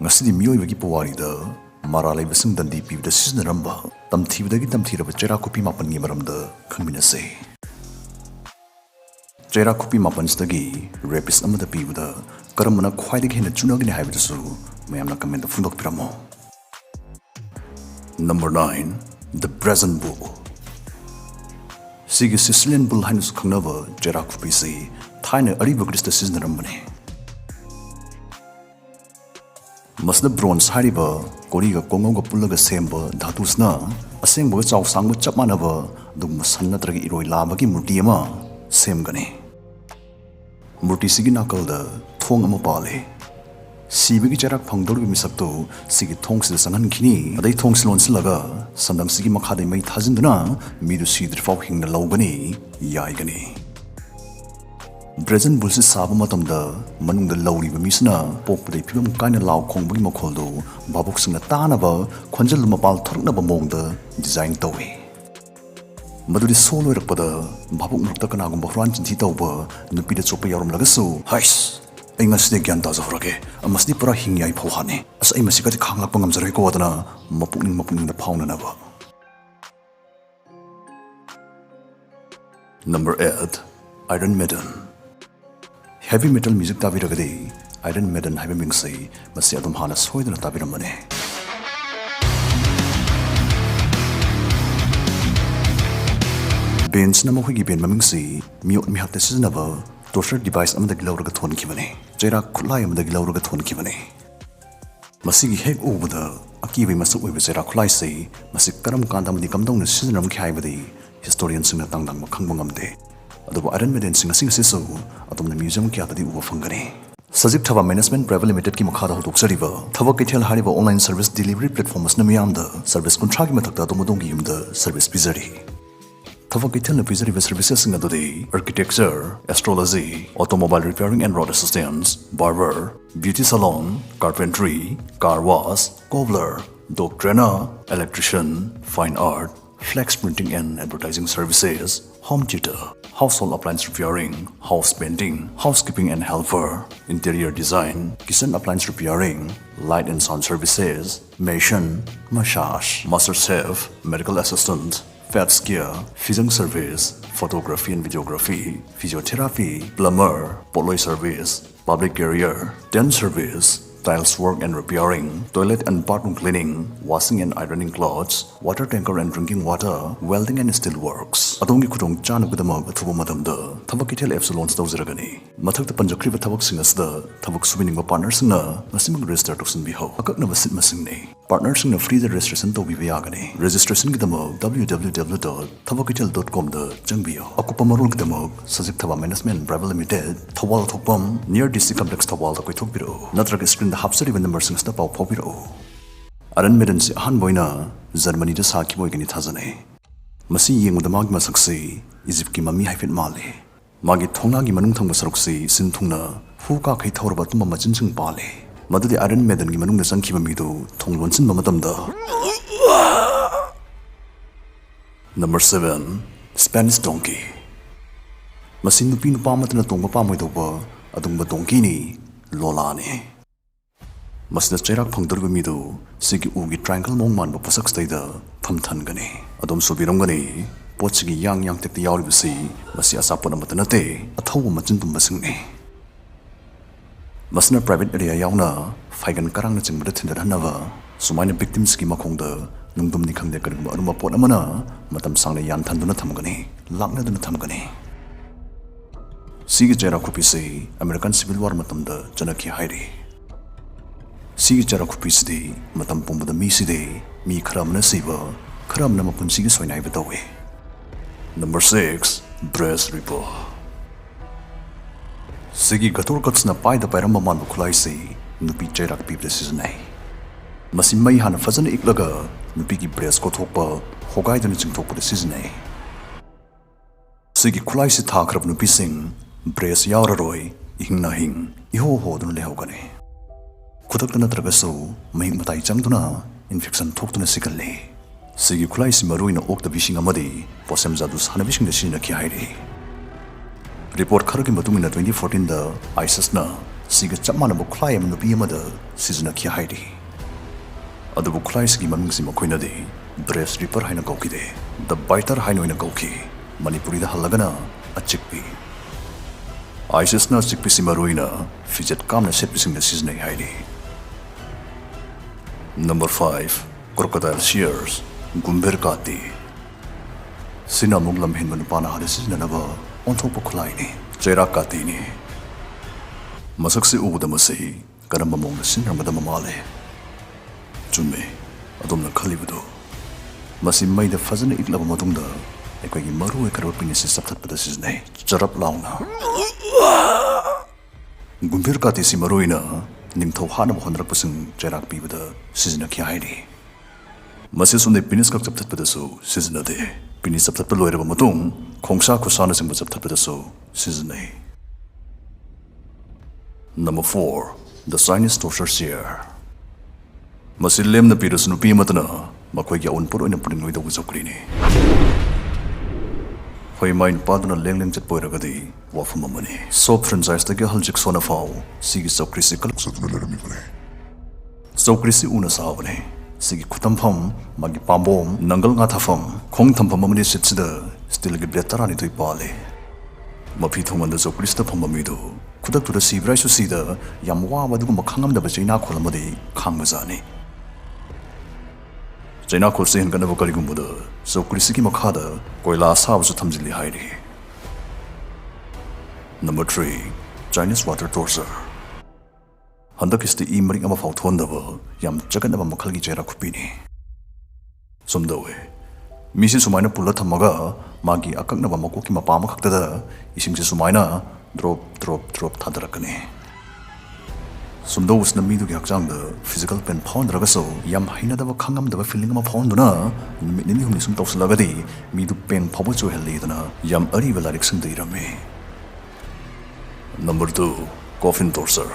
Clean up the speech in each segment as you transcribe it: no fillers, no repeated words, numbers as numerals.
Ngasidi miyoibagi puwarida maralai basing dandi pibda siznaramba tamthibdagi tamthiraba Cheirak kupi mapangi maramda khanminase. Cheirak kupi mapansdagi rapist amada pibda karamana khwaidagi hena chunagini haibadasu mayamna comment phundokpiramo. Number 9. The Brazen Bull. Sigi Sicilian Bull hainus khangnaba Cheirak kupi se thaina ariba Krista siznarambane. Masna bronze hariba koriga kongonga pullaga semba dhatusna asengba chaw sangba chapmanaba dugma sannatragi iroi labagi murti ama semgane. Murti sigi nakalda thong ama pale. Sibigi Cheirak phangdorgi misakto sigi thongsida sangan khini adai thongsilon silaga sandang sigi makhadai mai thajinduna midu sidri faw hingna lawgani yaigani. Brazen Bull si saba matamda manungda lawriba misna pokpadai phibam kaina law khongbagi makholdo babuksingna tanaba khonjal mapal thornaba mongda design tawi. Maduri solo rakpada babuk murta kanagumba hran chinthi tawba nupida chopa yarum-lagasu hais ai ngaside gyan ta jahorage amasni pura hingyai phawhane as ai masikati khanglakpa ngamjaroi ko adana mapukning da phawnanaba. Number 8. Iron Maiden. Heavy metal music tabiragadi Iron Maiden haiba mingsai masi adum hana soidana tabiramane. Bands nama hoigi band mamingsi miot mihakta siznaba torture device amada gilawraga thonkibane. Cheirak khulai amada gilawraga thonkibane. Masigi hek ubada akibai masuk oiba Cheirak khulai se masi karam kanda amadi kamdongna siznam khaibadi historians singna tangdang makhangba ngamde. Adubu Iron Maiden sing sisu atumna museum kya tadi uwa fangane. Sajik Thaba Management Private Limited ki makhada hodokjariba thaba kithel hariba online service delivery platforms na miyamda service contract ki mathakta atumudongi yumda service pizari. Thaba kithel na pizari services singa dode architecture, astrology, automobile repairing and road assistance, barber, beauty salon, carpentry, car wash, cobbler, dog trainer, electrician, fine art, flex printing and advertising services, home theater, household appliance repairing, house painting, housekeeping and helper, interior design, kitchen appliance repairing, light and sound services, mason, massage, master chef, medical assistant, pet care, fishing service, photography and videography, physiotherapy, plumber, poloi service, public carrier, tent service, tiles work and repairing, toilet and bathroom cleaning, washing and ironing clothes, water tanker and drinking water, welding and steel works. Adongi kudong chana kudamag athuba madamda thabak kithel epsilons tawziragani. Mathakta panjakriba thabak singasda thabak subining partners na masimang register toksin biho. Akakna basit masingni. Partners na free the registration tawbiba yagani. Registration kidamag www.thabakithel.com da jangbiyo. Akupa marul kidamag Sajik Thaba Management Private Limited Thawal Thokpam near DC Complex Thawal da koithokbiro. Natraga screen da hapsariba number singsta paw phobiro. Iron Maiden si ahan boina Germany da saki boigani thajane. Masi yengda mag masaksi Egypt ki mami haifet male. Magi thonga gi manung thangba sarukse sin thungna hu ka khai thorba tumma machin sing pale. Madudi Iron Maiden gi manung da sangkhiba midu thonglon sin matamda. Number 7. Spanish Donkey. Masi nupi nupa matna tongba pamoi doba adungba donkey ni Lola ne. Masna Cheirak phangdorga midu sigi ugi triangle mong manba pasak staida phamthan gane. Adom sobiram gane pochigi yang tekti yauribasi masi asapona matanate athawu machintum basingne. Masna private area yauna faigan karang na chingba thindarhanaba sumaina victims ki makhongda nungdum ni khangde karigba aruma pot amana matam sangna yan thanduna thamgane lakna duna thamgane. Sigi Cheirak kupi se American Civil War matamda janaki hairi. Sigi Cheirak kupi sidi matam pumbada mi sidi mi kharamna siba kharamna mapunsigi soinai batawe. Number 6. Breast Ripper. Sigi gator katsna paida pairamba manba khulai se nupi Cheirak pibda siznai. Masi mai hana fazana iklaga nupi ki breast ko thokpa hogaidana chingthokpa siznai. Sigi khulai se thakrab nupi sing breast yauraroi ihingna hing iho hoduna lehogane. Kutakta natragaso mahing matai changduna infection thoktuna sikalle. Sigi khulai si maruina okta bising amadi posem jadu sana bising da sina ki haire. Report kharagi matungina 2014 da ISIS na siga chap manaba khulai am nupi amada sizinakhi hairi adubu khulai sigi manungsi makoina de dress ripper haina kaukide the biter haina oina kauki manipuri da halagana achikpi ISIS na achikpi simaruina fidget kamna setpising na sizinai hairi. Number 5 crocodile shears gumbir kati sina muglam hinman pana hade sizinaba onthokpa khulai ni Cheirak kati ni masak se ubuda masai karamba mong sinramada mamale chume adumna khalibudo masi maida fazana iklaba matungda ekogi maru ekaro pinisi sapthatpada siznai charap launa gumbir kati simaruina nimthau hana honrakpasing Cheirak pibada sizna kya hairi masi sunde pinis kak sapthatpada so sizna de pinis sapthatpa loiraba matung khongsa khusana singba sapthatpada so siznai. Number 4 the Chinese torture shear masi lemna pirus nupi matana makhoi ya unpur oina puring loida uzokrini hoi main paduna lengleng chat poiragadi wafum amani so franchise tagi haljik sona fau sigi sokrisi kal satna lermi bane sokrisi una savane sigi khutam pham magi pambom nangal nga thafam khong thampam amani sitsida still gi betarani toi pale mapi thonganda sokrista phambamido kudak tuda sibrai su sida yam wa wadu ma khangam da bachina kholamadi khangmazani China khol se hingana vokali gumbuda so krisi ki makhada koila sab su thamjili hairi. Number 3 Chinese water torture handak isti imring ama fauthondaba yam jaganaba makhal gi Cheirak khupini somdawe misi sumaina pulla thamaga magi akaknaba makoki mapama khaktada isingse sumaina drop thadarakane somdo usna midu gi hakjang da physical pain phone ragaso yam haina da khangam da feeling ma phone duna ni humni sum tawslagadi midu pain phabu chu helidana yam ari wala riksung da irame. Number 2 coffin torture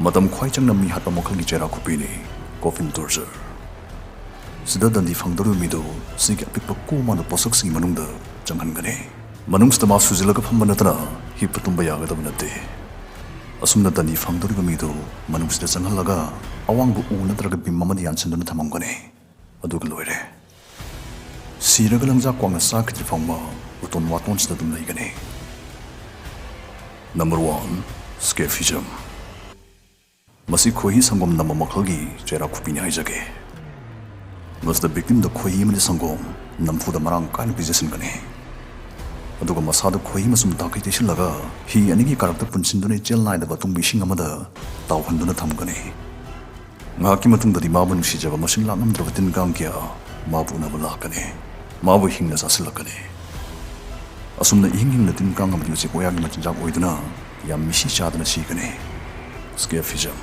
madam khwai changna mi hatpa mokhal gi Cheirak khupini coffin torture sida dandi phangdaru midu sigi apikpa ko ma da posak sigi manungda changhangane manungsta ma sujilaga phamba natana hi patumba yaga da banate asumna dandi phangdaru midu manungsta changhalaga awangbu unatraga bimamadi yansanduna thamangane aduga loire siraga langja kwangna sakri phangma uton waton sida dum laigane. Number 1 scaphism masi khoi sangom nama makhalgi Cheirak khupini haijage was the victim the khoi mani sangom namfu da marang kan bijesin gane aduga masada khoi masum takai tesil laga hi anigi karakter punsindune jel nai da batung bising amada tawhanduna thamgane ngaki matung da dimabun sijaba masin langam drabatin gang kya mabu na balakane mabu hingna sasilakane asumna hingna tin kang am yusi koyag machinjak oiduna yam misi chadna sikane scaphism